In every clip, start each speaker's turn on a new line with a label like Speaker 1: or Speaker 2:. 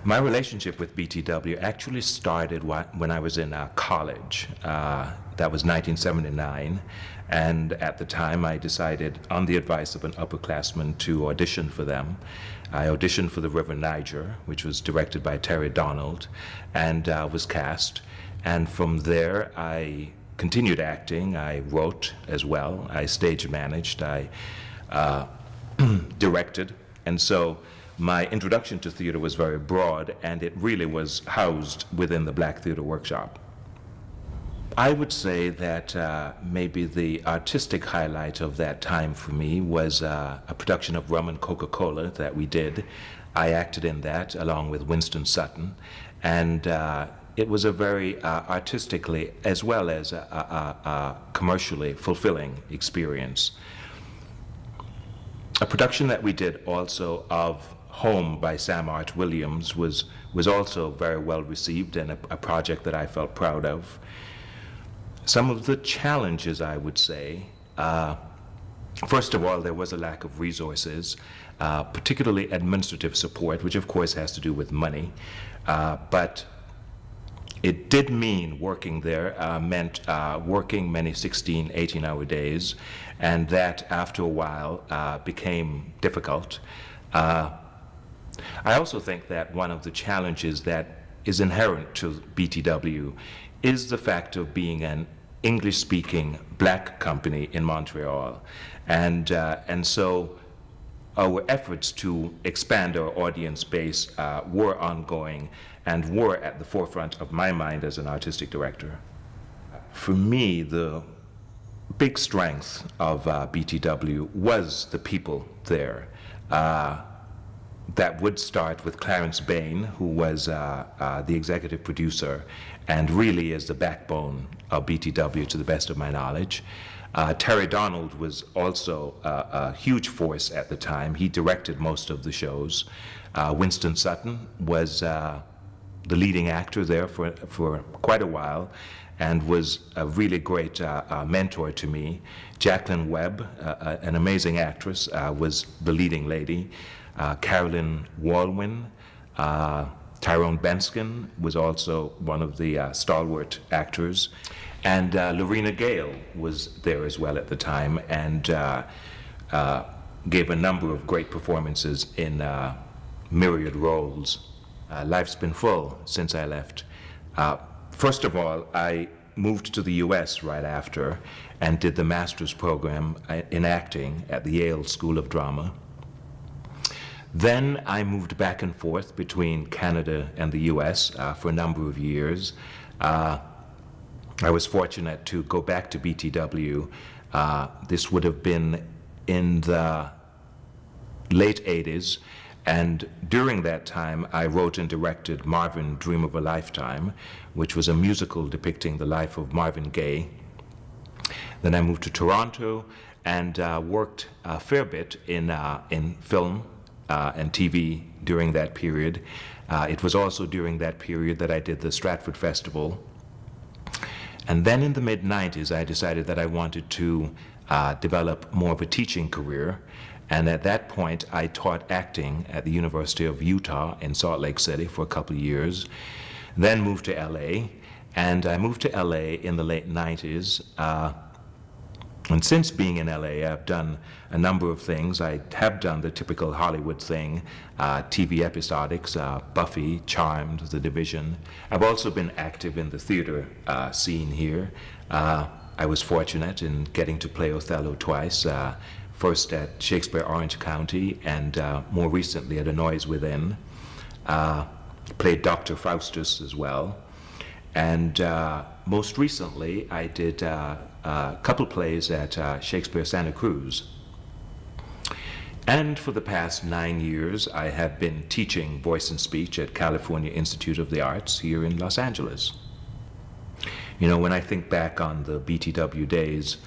Speaker 1: My relationship with BTW actually started when I was in college. That was 1979. And at the time, I decided, on the advice of an upperclassman, to audition for them. I auditioned for The River Niger, which was directed by Terry Donald, and was cast. And from there, I continued acting. I wrote as well. I stage managed. I directed. And so my introduction to theater was very broad, and it really was housed within the Black Theater Workshop. I would say that maybe the artistic highlight of that time for me was a production of Rum and Coca-Cola that we did. I acted in that along with Winston Sutton, and it was a very artistically as well as a commercially fulfilling experience. A production that we did also of Home by Sam Art Williams was also very well received, and a project that I felt proud of. Some of the challenges, I would say, first of all, there was a lack of resources, particularly administrative support, which of course has to do with money, but it did mean working there, meant working many 16, 18-hour days, and that after a while became difficult. I also think that one of the challenges that is inherent to BTW is the fact of being an English-speaking Black company in Montreal. And so our efforts to expand our audience base were ongoing and were at the forefront of my mind as an artistic director. For me, the big strength of BTW was the people there. That would start with Clarence Bain, who was the executive producer and really is the backbone of BTW to the best of my knowledge. Terry Donald was also a huge force at the time. He directed most of the shows. Winston Sutton was the leading actor there for quite a while and was a really great mentor to me. Jacqueline Webb, an amazing actress, was the leading lady. Carolyn Walwyn, Tyrone Benskin was also one of the stalwart actors, and Lorena Gale was there as well at the time, and gave a number of great performances in myriad roles. Life's been full since I left. First of all, I moved to the US right after and did the master's program in acting at the Yale School of Drama. Then I moved back and forth between Canada and the US for a number of years. I was fortunate to go back to BTW. This would have been in the late 80s, and during that time I wrote and directed Marvin, Dream of a Lifetime, which was a musical depicting the life of Marvin Gaye. Then I moved to Toronto and worked a fair bit in film and TV during that period. It was also during that period that I did the Stratford Festival. And then in the mid-90s, I decided that I wanted to develop more of a teaching career. And at that point, I taught acting at the University of Utah in Salt Lake City for a couple of years, then moved to LA. And I moved to LA in the late 90s. And since being in LA, I've done a number of things. I have done the typical Hollywood thing, TV episodics, Buffy, Charmed, The Division. I've also been active in the theater scene here. I was fortunate in getting to play Othello twice, first at Shakespeare Orange County and more recently at A Noise Within. Played Dr. Faustus as well. And most recently, I did a couple plays at Shakespeare Santa Cruz. And for the past 9 years, I have been teaching voice and speech at California Institute of the Arts here in Los Angeles. You know, when I think back on the BTW days,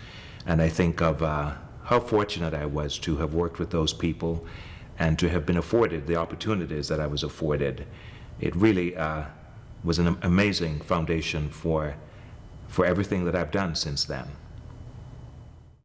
Speaker 1: and I think of how fortunate I was to have worked with those people and to have been afforded the opportunities that I was afforded, it really was an amazing foundation for everything that I've done since then.